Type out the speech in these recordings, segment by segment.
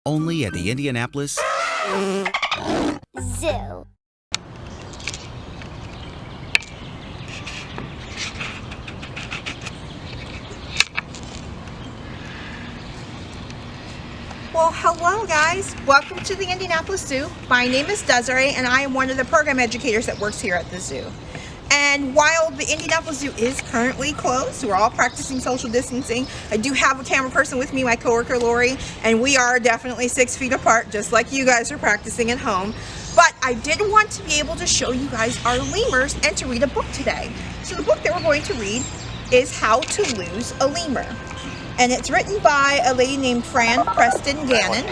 Only at the Indianapolis Zoo. Well, hello guys. Welcome to the Indianapolis Zoo. My name is Desiree and I am one of the program educators that works here at the zoo. And while the Indianapolis Zoo is currently closed, we're all practicing social distancing. I do have a camera person with me, my coworker Lori, and we are definitely 6 feet apart, just like you guys are practicing at home. But I did want to be able to show you guys our lemurs and to read a book today. So the book that we're going to read is How to Lose a Lemur. And it's written by a lady named Frann Preston-Gannon.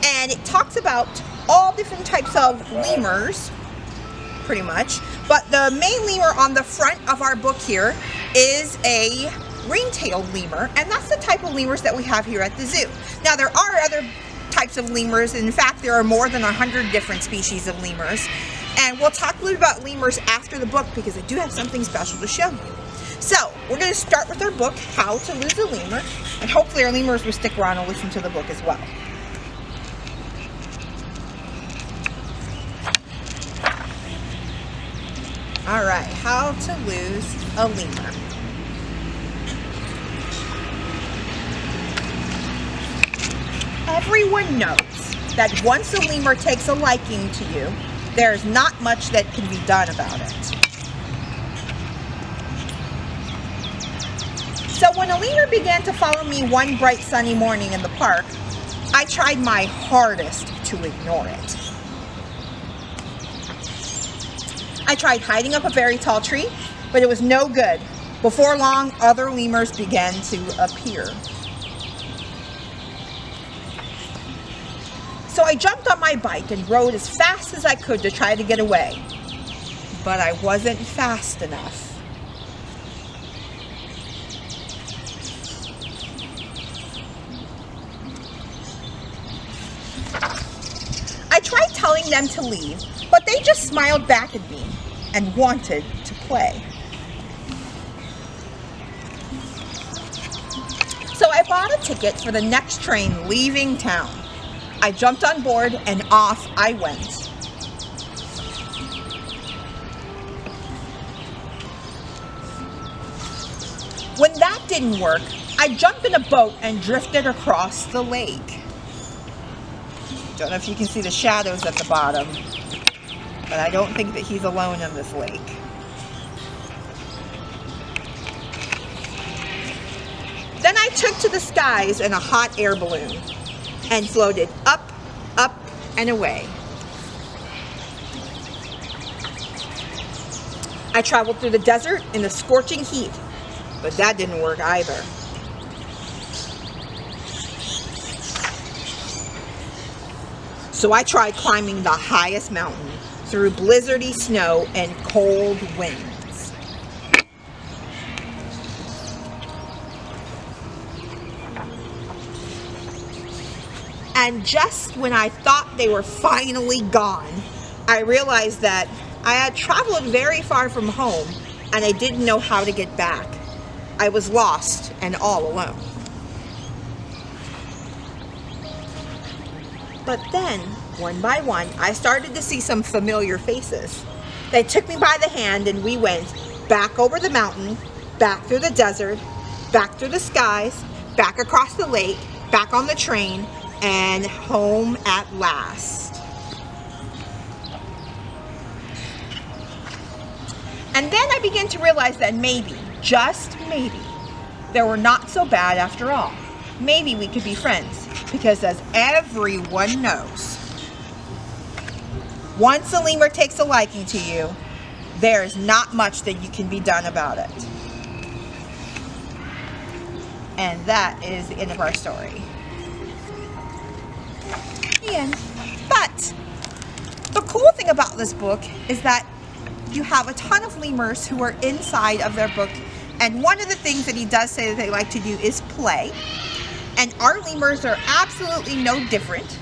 And it talks about all different types of lemurs, pretty much. But the main lemur on the front of our book here is a ring-tailed lemur. And that's the type of lemurs that we have here at the zoo. Now there are other types of lemurs. In fact, there are more than 100 different species of lemurs. And we'll talk a little about lemurs after the book because I do have something special to show you. So, we're going to start with our book, How to Lose a Lemur, and hopefully our lemurs will stick around and listen to the book as well. Alright, How to Lose a Lemur. Everyone knows that once a lemur takes a liking to you, there's not much that can be done about it. So when a lemur began to follow me one bright sunny morning in the park, I tried my hardest to ignore it. I tried hiding up a very tall tree, but it was no good. Before long, other lemurs began to appear. So I jumped on my bike and rode as fast as I could to try to get away. But I wasn't fast enough. I tried telling them to leave, but they just smiled back at me and wanted to play. So I bought a ticket for the next train leaving town. I jumped on board and off I went. When that didn't work, I jumped in a boat and drifted across the lake. Don't know if you can see the shadows at the bottom, but I don't think that he's alone in this lake. Then I took to the skies in a hot air balloon and floated up, up, and away. I traveled through the desert in the scorching heat, but that didn't work either. So I tried climbing the highest mountain through blizzardy snow and cold winds. And just when I thought they were finally gone, I realized that I had traveled very far from home and I didn't know how to get back. I was lost and all alone. But then, one by one, I started to see some familiar faces. They took me by the hand and we went back over the mountain, back through the desert, back through the skies, back across the lake, back on the train, and home at last. And then I began to realize that maybe, just maybe, they were not so bad after all. Maybe we could be friends, because as everyone knows, once a lemur takes a liking to you, there's not much that you can be done about it. And that is the end of our story. The end. But the cool thing about this book is that you have a ton of lemurs who are inside of their book, and one of the things that he does say that they like to do is play. And our lemurs are absolutely no different.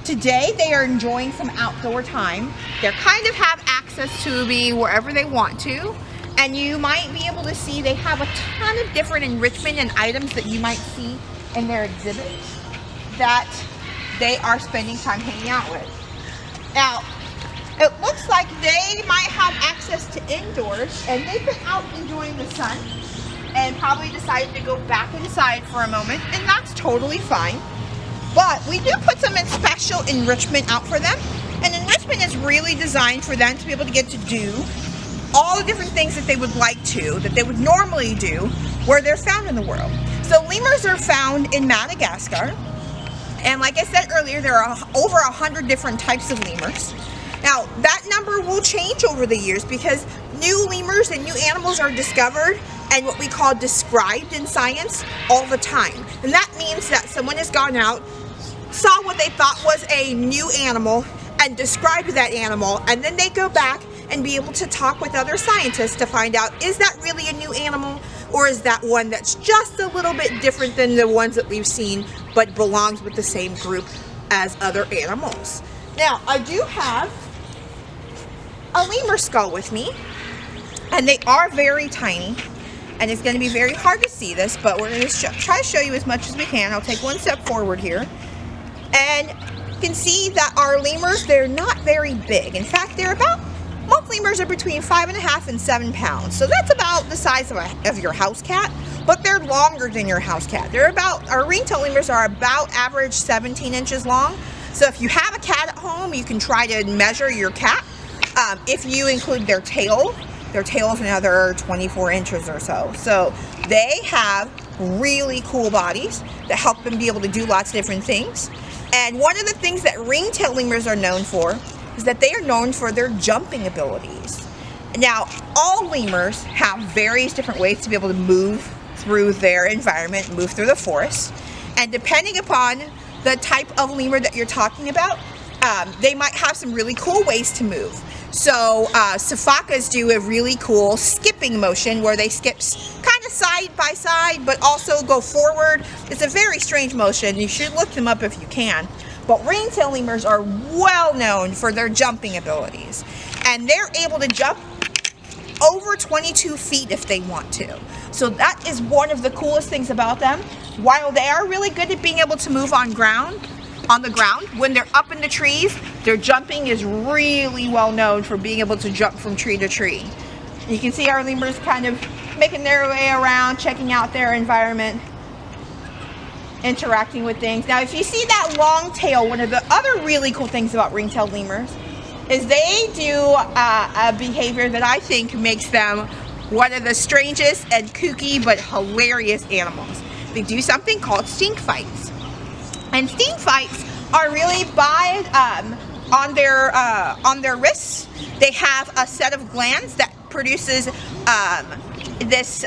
Today they are enjoying some outdoor time. They kind of have access to be wherever they want to. And you might be able to see they have a ton of different enrichment and items that you might see in their exhibit that they are spending time hanging out with. Now, it looks like they might have access to indoors, and they've been out enjoying the sun and probably decided to go back inside for a moment, and that's totally fine. But we do put some special enrichment out for them, and enrichment is really designed for them to be able to get to do all the different things that they would like to, that they would normally do where they're found in the world. So lemurs are found in Madagascar, and like I said earlier, there are over 100 different types of lemurs. Now, that number will change over the years because new lemurs and new animals are discovered and what we call described in science all the time. And that means that someone has gone out, saw what they thought was a new animal, and described that animal, and then they go back and be able to talk with other scientists to find out, is that really a new animal, or is that one that's just a little bit different than the ones that we've seen but belongs with the same group as other animals. Now, I do have a lemur skull with me, and they are very tiny, and it's going to be very hard to see this, but we're going to try to show you as much as we can. I'll take one step forward here, and you can see that our lemurs, they're not very big. In fact, they're about, most lemurs are between 5.5 and 7 pounds, so that's about the size of your house cat, but they're longer than your house cat. They're about, our ring-tailed lemurs are about average 17 inches long, so if you have a cat at home, you can try to measure your cat. If you include their tail is another 24 inches or so. So they have really cool bodies that help them be able to do lots of different things. And one of the things that ring-tailed lemurs are known for is that they are known for their jumping abilities. Now, all lemurs have various different ways to be able to move through their environment, move through the forest. And depending upon the type of lemur that you're talking about, they might have some really cool ways to move. So sifacas do a really cool skipping motion where they skip kind of side by side but also go forward. It's a very strange motion. You should look them up if you can. But ring-tailed lemurs are well known for their jumping abilities. And they're able to jump over 22 feet if they want to. So that is one of the coolest things about them. While they are really good at being able to move on the ground, when they're up in the trees, their jumping is really well known for being able to jump from tree to tree. You can see our lemurs kind of making their way around, checking out their environment, interacting with things. Now, if you see that long tail, one of the other really cool things about ring-tailed lemurs is they do a behavior that I think makes them one of the strangest and kooky but hilarious animals. They do something called stink fights. And stink fights are really on their wrists. They have a set of glands that produces this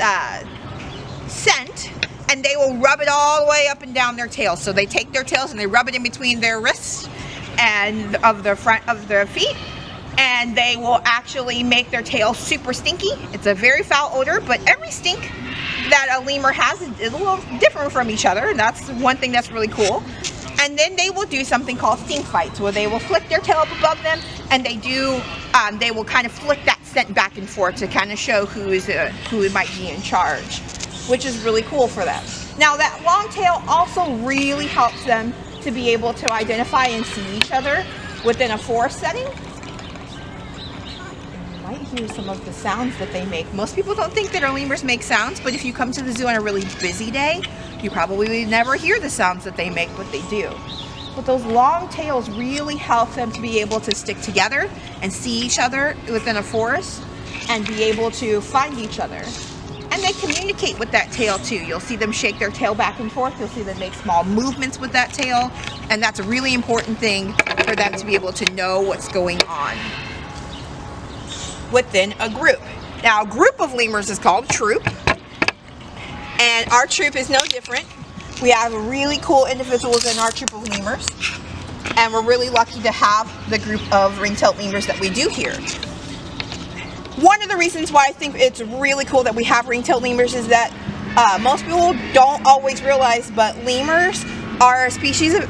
scent, and they will rub it all the way up and down their tails. So they take their tails and they rub it in between their wrists and of the front of their feet, and they will actually make their tail super stinky. It's a very foul odor, but every stink that a lemur has is a little different from each other, and that's one thing that's really cool. And then they will do something called stink fights, where they will flick their tail up above them, and they will kind of flick that scent back and forth to kind of show who might be in charge, which is really cool for them. Now, that long tail also really helps them to be able to identify and see each other within a forest setting. You might hear some of the sounds that they make. Most people don't think that our lemurs make sounds, but if you come to the zoo on a really busy day, you probably would never hear the sounds that they make, but they do. But those long tails really help them to be able to stick together and see each other within a forest and be able to find each other. And they communicate with that tail too. You'll see them shake their tail back and forth. You'll see them make small movements with that tail. And that's a really important thing for them to be able to know what's going on within a group. Now, a group of lemurs is called a troop. And our troop is no different. We have really cool individuals in our troop of lemurs. And we're really lucky to have the group of ring-tailed lemurs that we do here. One of the reasons why I think it's really cool that we have ring-tailed lemurs is that most people don't always realize, but lemurs are a species of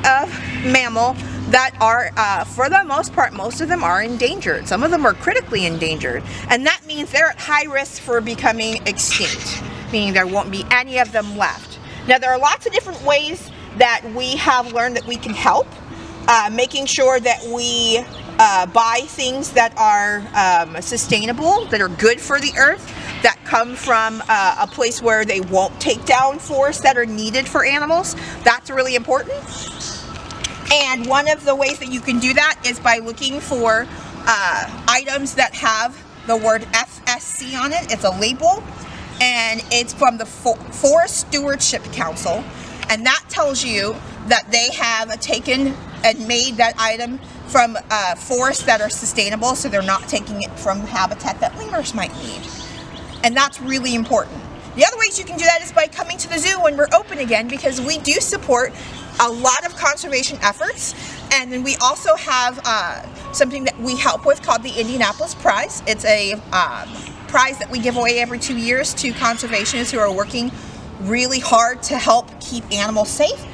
mammal that are, for the most part, most of them are endangered. Some of them are critically endangered. And that means they're at high risk for becoming extinct, meaning there won't be any of them left. Now, there are lots of different ways that we have learned that we can help. making sure that we buy things that are sustainable, that are good for the earth, that come from a place where they won't take down forests that are needed for animals. That's really important. And one of the ways that you can do that is by looking for items that have the word FSC on it. It's a label, and it's from the Forest Stewardship Council, and that tells you that they have taken and made that item from forests that are sustainable, so they're not taking it from habitat that lemurs might need. And that's really important. The other ways you can do that is by coming to the zoo when we're open again, because we do support a lot of conservation efforts. And then we also have something that we help with called the Indianapolis Prize. It's a prize that we give away every 2 years to conservationists who are working really hard to help keep animals safe.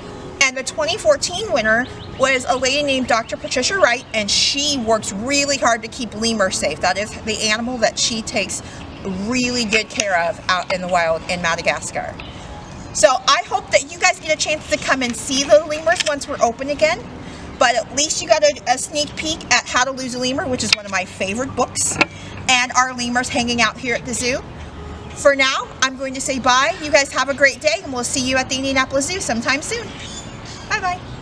And the 2014 winner was a lady named Dr. Patricia Wright, and she works really hard to keep lemurs safe. That is the animal that she takes really good care of out in the wild in Madagascar. So I hope that you guys get a chance to come and see the lemurs once we're open again. But at least you got a sneak peek at How to Lose a Lemur, which is one of my favorite books, and our lemurs hanging out here at the zoo. For now, I'm going to say bye. You guys have a great day, and we'll see you at the Indianapolis Zoo sometime soon. Bye-bye.